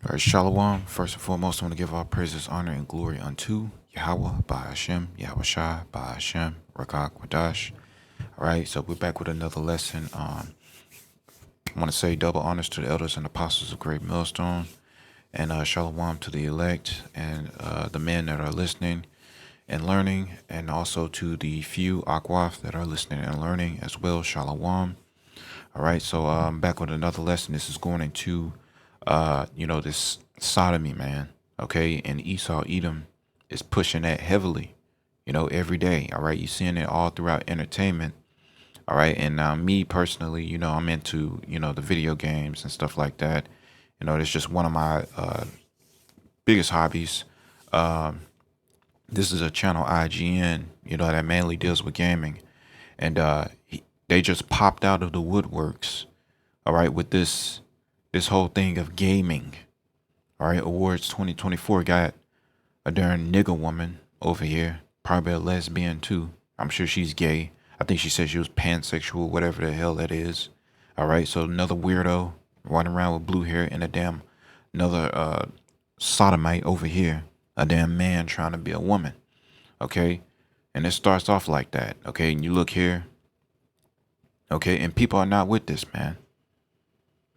All right, Shalom. First and foremost, I want to give all praises, honor, and glory unto Yahweh, by Hashem, Yahweh Shai, by Hashem, Rakak, Wadash. All right, so we're back with another lesson. I want to say double honors to the elders and apostles of Great Millstone, and Shalom to the elect and the men that are listening and learning, and also to the few Akwaf that are listening and learning as well. Shalom. All right, so I'm back with another lesson. This is going into this sodomy, man. Okay, and Esau Edom is pushing that heavily, every day. All right, you're seeing it all throughout entertainment. All right, and me personally, I'm into the video games and stuff like that. It's just one of my biggest hobbies. This is a channel IGN, that mainly deals with gaming, and they just popped out of the woodworks. All right, with this whole thing of gaming. All right, awards 2024 got a darn nigga woman over here, probably a lesbian too. I'm sure she's gay. I think she said she was pansexual, whatever the hell that is. All right, so another weirdo running around with blue hair and another sodomite over here, a damn man trying to be a woman. Okay, and it starts off like that. Okay, and you look here. Okay, and people are not with this, man.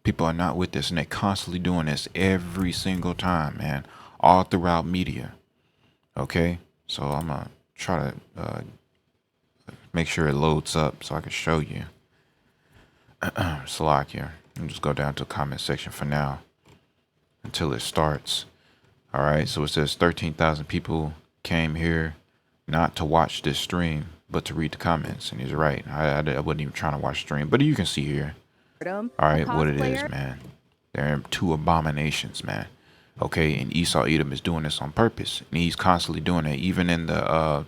People are not with this, and they're constantly doing this every single time, man, all throughout media. Okay, so I'm gonna try to make sure it loads up so I can show you. Salakia. I'll just go down to the comment section for now until it starts. All right, so it says 13,000 people came here not to watch this stream, but to read the comments, and he's right. I wasn't even trying to watch the stream, but you can see here. All right, what it is, man. They're two abominations, man. Okay, and Esau Edom is doing this on purpose, and he's constantly doing it. Even in the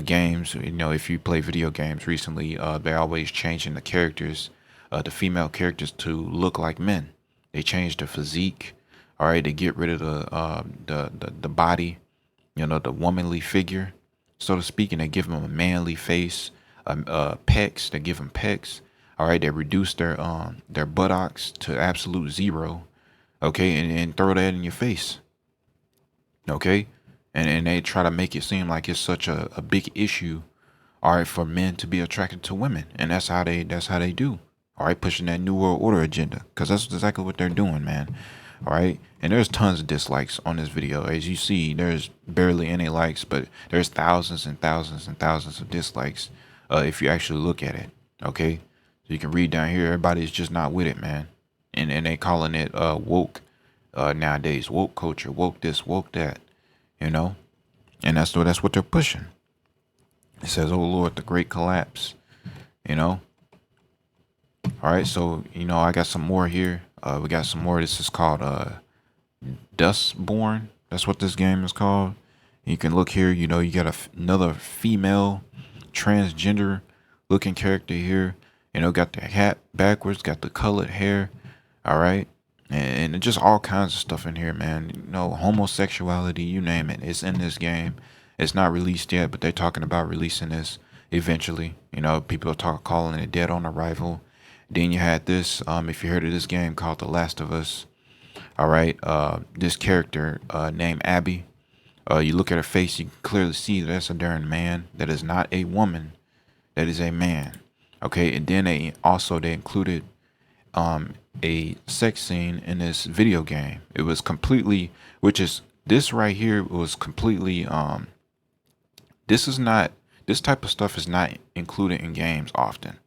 games, if you play video games recently, they're always changing the characters, the female characters, to look like men. They change the physique. All right, they get rid of the body, the womanly figure, so to speak, and they give them a manly face, pecs. They give them pecs. All right, they reduce their buttocks to absolute zero, okay, and throw that in your face, okay, and they try to make it seem like it's such a big issue, all right, for men to be attracted to women, and that's how they do, all right, pushing that new world order agenda, because that's exactly what they're doing, man. All right, and there's tons of dislikes on this video. As you see, there's barely any likes, but there's thousands and thousands and thousands of dislikes if you actually look at it, okay. So you can read down here, everybody's just not with it, man. And they calling it woke nowadays, woke culture, woke this, woke that, and that's what they're pushing. It says, "Oh Lord, the great collapse," All right, so I got some more here. We got some more. This is called Dustborn. That's what this game is called. You can look here. You got another female transgender looking character here. Got the hat backwards, got the colored hair, all right, and just all kinds of stuff in here, man. Homosexuality, you name it, it's in this game. It's not released yet, but they're talking about releasing this eventually. People are calling it dead on arrival. Then you had this, if you heard of this game called The Last of Us, all right, this character named Abby. You look at her face, you can clearly see that's a darn man. That is not a woman. That is a man. Okay, and then they included a sex scene in this video game. It was completely, which is this right here was completely this type of stuff is not included in games often.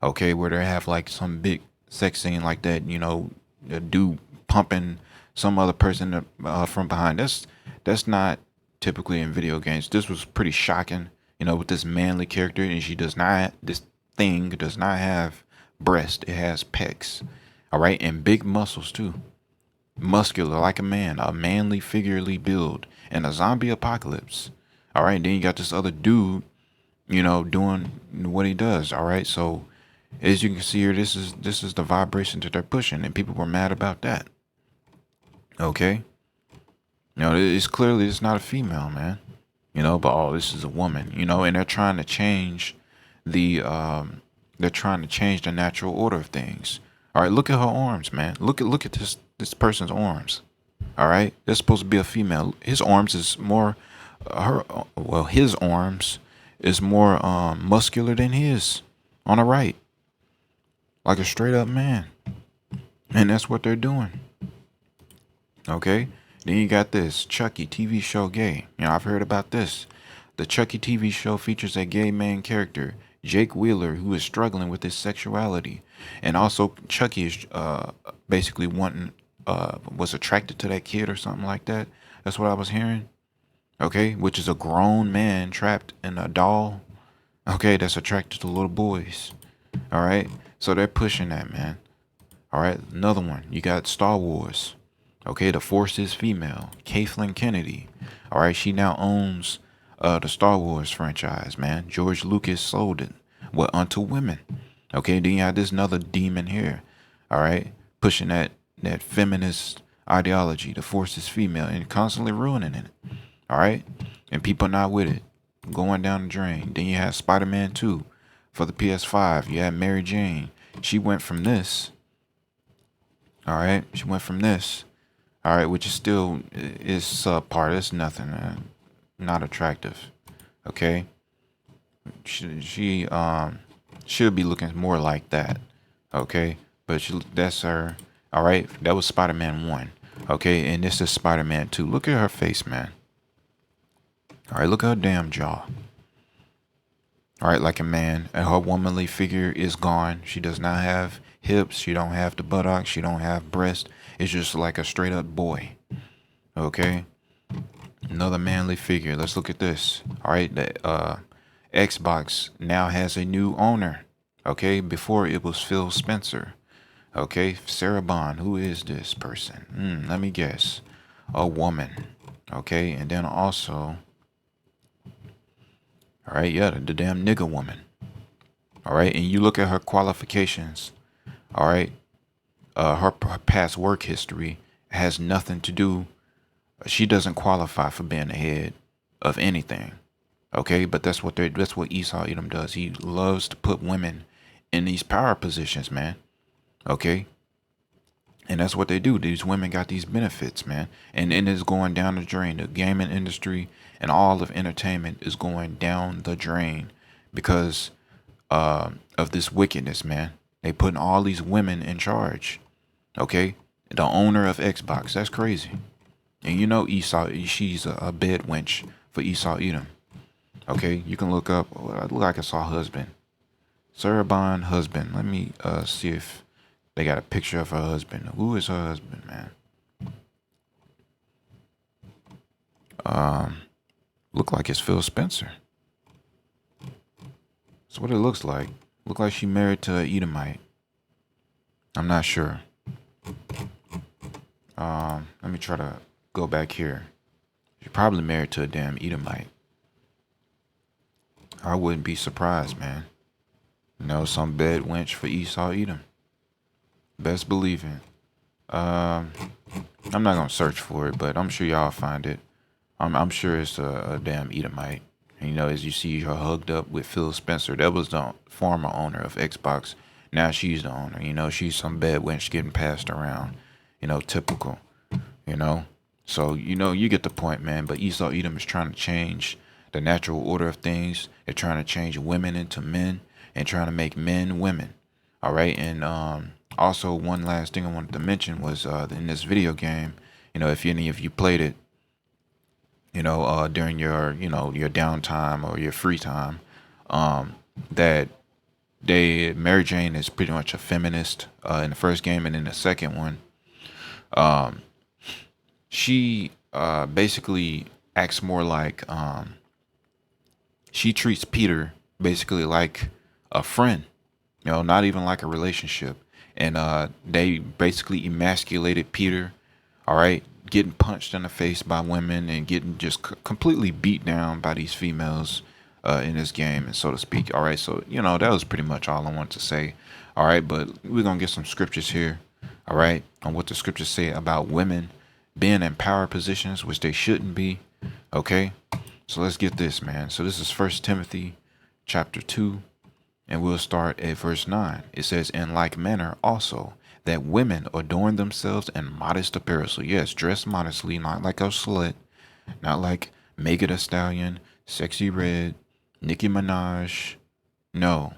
Okay, where they have like some big sex scene like that, a dude pumping some other person from behind. That's not typically in video games. This was pretty shocking, with this manly character, and this thing does not have breast. It has pecs, all right, and big muscles too, muscular like a man, a manly figurely build in a zombie apocalypse. All right, then you got this other dude, doing what he does. All right, so as you can see here, this is the vibration that they're pushing, and people were mad about that. Okay, it's clearly it's not a female, man, but this is a woman, and they're trying to change the natural order of things. All right, look at her arms, man. Look at this person's arms. All right, that's supposed to be a female. His arms is more, his arms is more muscular than his on the right, like a straight up man, and that's what they're doing. Okay, then you got this Chucky TV show gay. I've heard about this. The Chucky TV show features a gay main character, Jake Wheeler, who is struggling with his sexuality, and also Chucky is basically was attracted to that kid or something like that. That's what I was hearing. Okay, which is a grown man trapped in a doll. Okay, that's attracted to little boys. All right, so they're pushing that, man. All right, another one. You got Star Wars. Okay, the Force is female. Kathleen Kennedy. All right, she now owns the Star Wars franchise, man. George Lucas sold it. What, unto women? Okay, then you have this another demon here. All right, pushing that feminist ideology. The Force is female and constantly ruining it. All right, and people not with it, going down the drain. Then you have Spider-Man 2 for the PS5. You have Mary Jane. She went from this. All right, she went from this. All right, which is still is subpar. It's nothing. Not attractive. Okay. She should be looking more like that. Okay, but that's her. All right, that was Spider-Man 1. Okay, and this is Spider-Man 2. Look at her face, man. All right, look at her damn jaw. All right, like a man, and her womanly figure is gone. She does not have hips. She don't have the buttocks. She don't have breast. It's just like a straight up boy. Okay, another manly figure. Let's look at this. All right, the Xbox now has a new owner. Okay, before it was Phil Spencer. Okay, Sarah Bond. Who is this person? Let me guess. A woman. Okay, and then also, all right, yeah, the damn nigga woman. All right, and you look at her qualifications. All right, her past work history has nothing to do. She doesn't qualify for being the head of anything. Okay, but that's what Esau Edom does. He loves to put women in these power positions, man. Okay, and that's what they do. These women got these benefits, man, and it's going down the drain. The gaming industry and all of entertainment is going down the drain because of this wickedness, man. They putting all these women in charge. Okay, the owner of Xbox. That's crazy. And you know Esau, she's a bed wench for Esau Edom. Okay, you can look up. I look like I saw husband, Sarah Bond husband. Let me see if they got a picture of her husband. Who is her husband, man? Look like it's Phil Spencer. That's what it looks like. Look like she married to an Edomite. I'm not sure. Let me try to go back here. She's probably married to a damn Edomite. I wouldn't be surprised, man. Some bed wench for Esau Edom. Best believe it. I'm not gonna search for it, but I'm sure y'all find it. I'm sure it's a damn Edomite. And, as you see her hugged up with Phil Spencer, that was the former owner of Xbox. Now she's the owner. She's some bad wench getting passed around. Typical. So you get the point, man. But Esau Edom is trying to change the natural order of things. They're trying to change women into men and trying to make men women. All right, and also one last thing I wanted to mention was in this video game, if any of you played it, during your your downtime or your free time, that Mary Jane is pretty much a feminist in the first game, and in the second one, she basically acts more like she treats Peter basically like a friend, not even like a relationship. And they basically emasculated Peter, all right, getting punched in the face by women and getting just completely beat down by these females in this game, and so to speak. All right, so that was pretty much all I wanted to say. All right, but we're gonna get some scriptures here, all right, on what the scriptures say about women being in power positions, which they shouldn't be. Okay, so let's get this, man. So this is First Timothy chapter 2, and we'll start at verse 9. It says, in like manner also, that women adorn themselves in modest apparel. So yes, dress modestly, not like a slut, not like Megan Thee Stallion, Sexy Red, Nicki Minaj. No,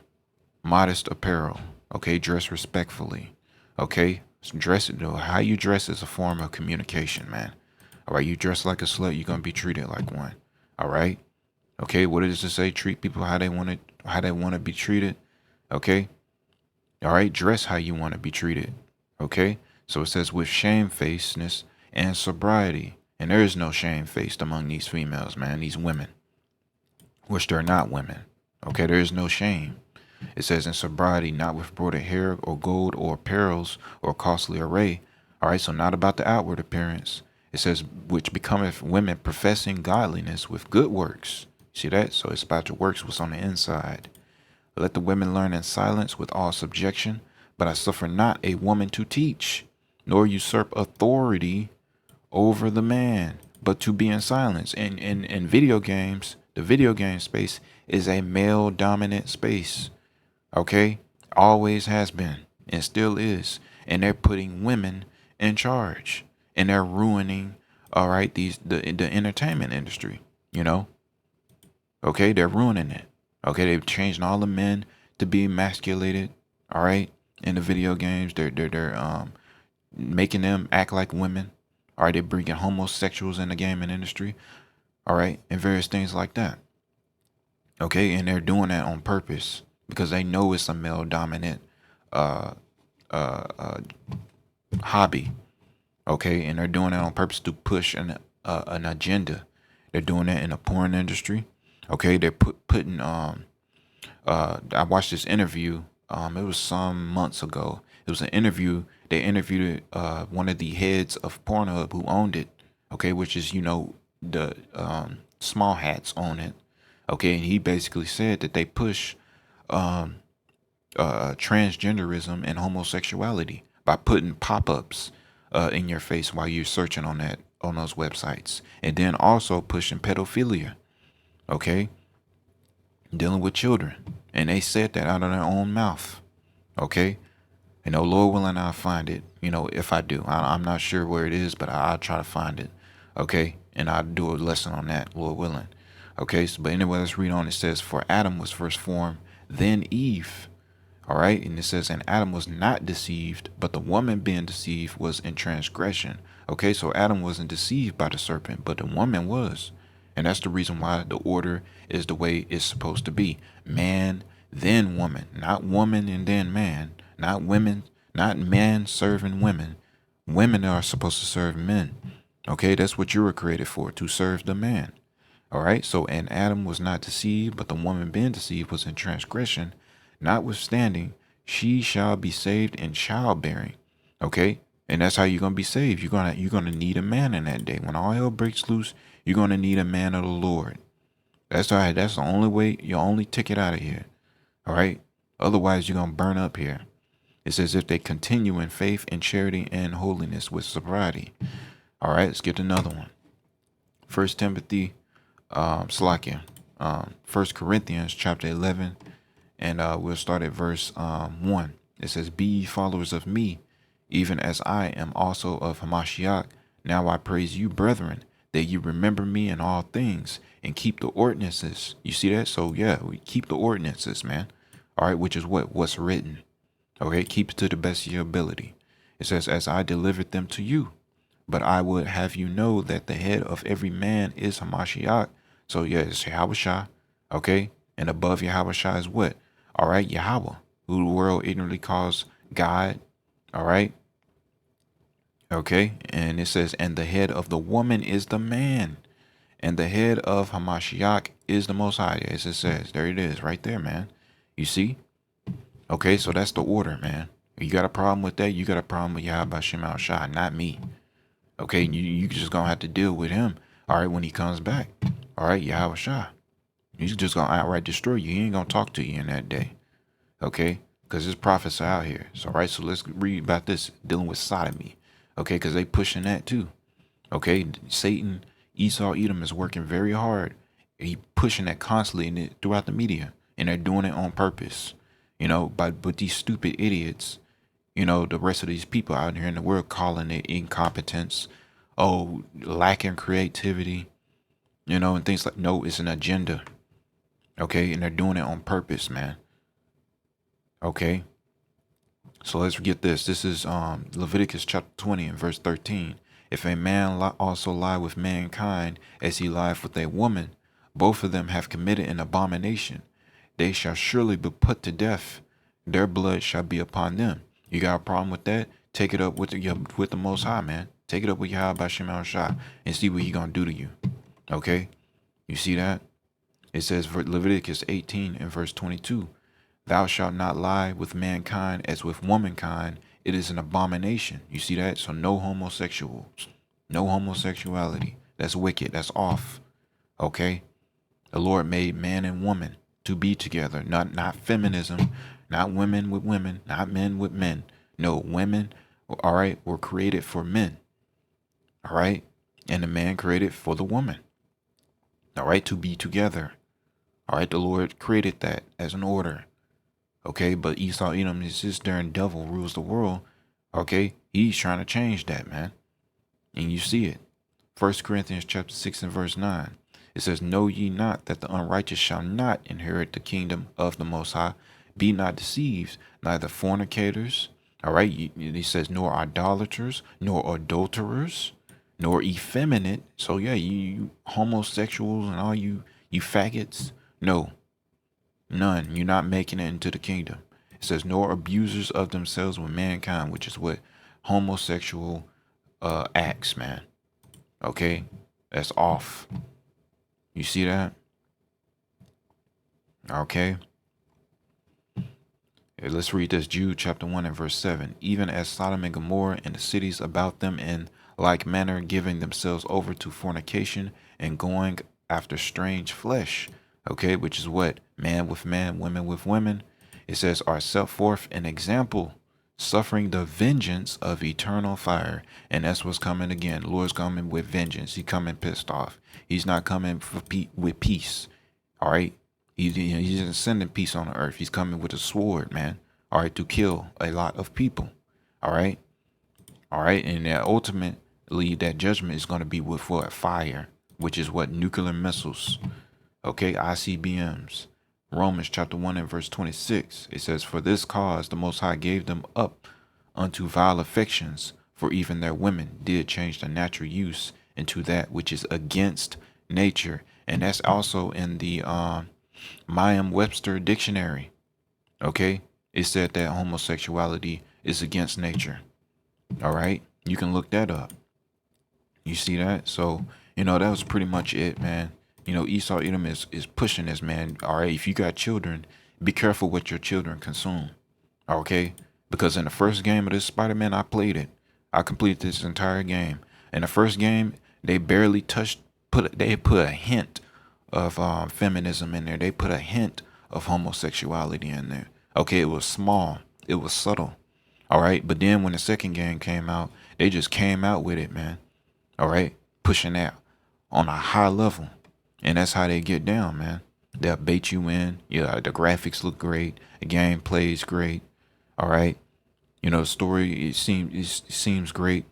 modest apparel. Okay, dress respectfully. Okay, dress how you dress is a form of communication, man. All right, you dress like a slut, you're gonna be treated like one. All right. Okay, what does it say? Treat people how they want to be treated. Okay. All right, dress how you want to be treated. Okay. So it says with shamefacedness and sobriety, and there is no shamefaced among these females, man. These women, which they're not women. Okay, there is no shame. It says in sobriety, not with broided hair or gold or pearls or costly array. All right, so not about the outward appearance. It says, which becometh women professing godliness with good works. See that? So it's about your works, what's on the inside. Let the women learn in silence with all subjection, but I suffer not a woman to teach, nor usurp authority over the man, but to be in silence. And in video games, the video game space is a male dominant space. Okay? Always has been and still is. And they're putting women in charge. And they're ruining, all right, the entertainment industry, you know? Okay, they're ruining it. Okay, they've changed all the men to be emasculated, all right, in the video games. They're making them act like women. All right, they're bringing homosexuals in the gaming industry, all right, and various things like that. Okay, and they're doing that on purpose because they know it's a male dominant uh, hobby. Okay, and they're doing that on purpose to push an agenda. They're doing that in the porn industry. Okay, they're putting I watched this interview. It was some months ago. It was an interview. They interviewed one of the heads of Pornhub who owned it. Okay, which is the small hats own it. Okay, and he basically said that they push transgenderism and homosexuality by putting pop-ups in your face while you're searching on those websites, and then also pushing pedophilia. Okay, dealing with children, and they said that out of their own mouth. Okay, Lord willing, I'll find it. If I do, I'm not sure where it is, but I'll try to find it. Okay, and I'll do a lesson on that, Lord willing. Okay, so but anyway, let's read on. It says, "For Adam was first formed, then Eve." All right, and it says, "And Adam was not deceived, but the woman being deceived was in transgression." Okay, so Adam wasn't deceived by the serpent, but the woman was. And that's the reason why the order is the way it's supposed to be. Man, then woman, not woman and then man, not women, not man serving women. Women are supposed to serve men. Okay, that's what you were created for, to serve the man. All right, so and Adam was not deceived, but the woman being deceived was in transgression. Notwithstanding, she shall be saved in childbearing. Okay, and that's how you're gonna be saved. You're gonna need a man in that day. When all hell breaks loose, you're gonna need a man of the Lord. That's all right. That's the only way, your only ticket out of here. All right. Otherwise, you're gonna burn up here. It says if they continue in faith and charity and holiness with sobriety. All right. Let's get another one. First Timothy, Salakia, 1 Corinthians chapter 11, and we'll start at verse 1. It says, "Be ye followers of me, even as I am also of Hamashiach. Now I praise you, brethren, that you remember me in all things and keep the ordinances." You see that? So yeah, we keep the ordinances, man. All right, which is what's written. Okay, keep it to the best of your ability. It says, "As I delivered them to you. But I would have you know that the head of every man is Hamashiach." So yeah, it's Yahweh. Okay, and above Yahweh is what? All right, Yahweh, who the world ignorantly calls God. All right. Okay, and it says, "And the head of the woman is the man, and the head of Hamashiach is the Most High," as it says. There it is, right there, man. You see? Okay, so that's the order, man. You got a problem with that? You got a problem with Yahweh Shem Al Shah, not me. Okay, you just gonna have to deal with him. All right, when he comes back. All right, Yahweh Shah. He's just gonna outright destroy you. He ain't gonna talk to you in that day. Okay, because his prophets are out here. So, all right, so let's read about this dealing with sodomy. Okay, because they pushing that too. Okay, Satan, Esau Edom is working very hard. He pushing that constantly throughout the media, and they're doing it on purpose. But these stupid idiots, the rest of these people out here in the world calling it incompetence, oh, lacking creativity, and things like, no, it's an agenda. Okay. And they're doing it on purpose, man. Okay. So let's get this. This is Leviticus chapter 20 and verse 13. If a man also lie with mankind as he lieth with a woman, both of them have committed an abomination. They shall surely be put to death. Their blood shall be upon them. You got a problem with that? Take it up with the Most High, man. Take it up with Yahweh B'Shem Shah and see what He gonna do to you. Okay, you see that? It says Leviticus 18 and verse 22. Thou shalt not lie with mankind as with womankind. It is an abomination. You see that? So no homosexuals, no homosexuality. That's wicked. That's off. Okay. The Lord made man and woman to be together, not feminism, not women with women, not men with men. No, women, all right, were created for men. All right. And the man created for the woman. All right, to be together. All right, the Lord created that as an order. Okay, but Esau Edom is this darn devil rules the world. Okay, he's trying to change that, man. And you see it. 1 Corinthians chapter 6 and verse 9. It says, know ye not that the unrighteous shall not inherit the kingdom of the Most High? Be not deceived, neither fornicators. All right, he says, nor idolaters, nor adulterers, nor effeminate. So yeah, you homosexuals and all you faggots. No, none. You're not making it into the kingdom. It says, nor abusers of themselves with mankind, which is what homosexual acts, man. Okay, that's off. You see that? Okay. Let's read this. Jude chapter 1 and verse 7. Even as Sodom and Gomorrah and the cities about them in like manner, giving themselves over to fornication and going after strange flesh. Okay, which is what? Man with man, women with women. It says, are set forth an example, suffering the vengeance of eternal fire. And that's what's coming again. The Lord's coming with vengeance. He's coming pissed off. He's not coming with peace. All right. He isn't sending peace on the earth. He's coming with a sword, man. All right. To kill a lot of people. All right. All right. And that ultimately, that judgment is going to be with what? Fire, which is what? Nuclear missiles. Okay. ICBMs. Romans chapter 1 and verse 26. It says, for this cause the Most High gave them up unto vile affections, for even their women did change the natural use into that which is against nature. And that's also in the Merriam-Webster dictionary. Okay, it said that homosexuality is against nature. All right, you can look that up. You see that? So that was pretty much it, man. Esau Edom is pushing this, man. All right, if you got children, be careful what your children consume. Okay, because in the first game of this Spider-Man, I played it. I completed this entire game. In the first game, they barely they put a hint of feminism in there. They put a hint of homosexuality in there. Okay, it was small. It was subtle. All right, but then when the second game came out, they just came out with it, man. All right, pushing that on a high level. And that's how they get down, man. They'll bait you in. Yeah, the graphics look great. The gameplay is great. All right. The story, it seems great.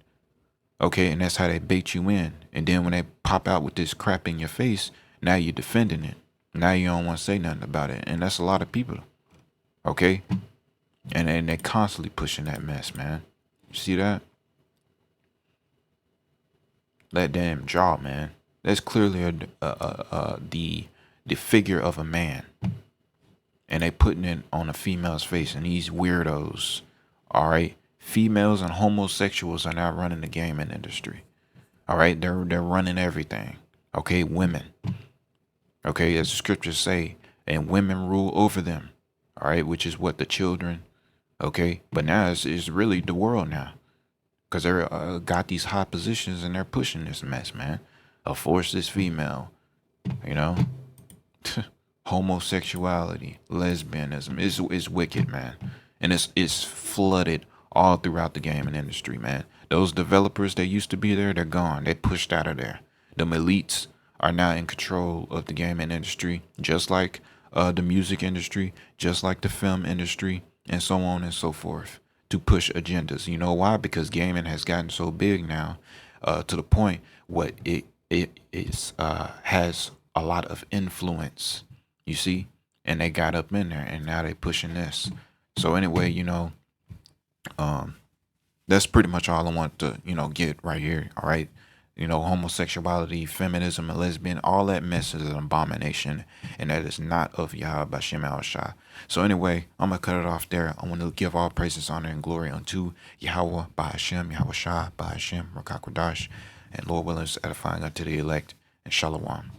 Okay, and that's how they bait you in. And then when they pop out with this crap in your face, now you're defending it. Now you don't want to say nothing about it. And that's a lot of people. Okay? And they're constantly pushing that mess, man. You see that? That damn jaw, man. That's clearly the figure of a man. And they putting it on a female's face. And these weirdos, all right? Females and homosexuals are not running the gaming industry. All right, they're running everything. Okay, women. Okay, as the scriptures say, and women rule over them. All right, which is what? The children. Okay, but now it's really the world now, because they're got these high positions and they're pushing this mess, man. Force this female, homosexuality, lesbianism is wicked, man, and it's flooded all throughout the gaming industry, man. Those developers that used to be there, they're gone. They pushed out of there. Them elites are now in control of the gaming industry, just like the music industry, just like the film industry, and so on and so forth. to push agendas. You know why? Because gaming has gotten so big now, to the point what it is has a lot of influence. You see, and they got up in there, and now they pushing this. So anyway, um, that's pretty much all I want to get right here. All right. Homosexuality, feminism, and lesbian, all that mess is an abomination, and that is not of Yahweh Bashem Al Shah. So anyway, I'm gonna cut it off there. I want to give all praises, honor, and glory unto Yahweh Bahashem, Yahweh Shah, Bahashem, Rakakwadash, and Lord willing is edifying unto the elect, and Shalom.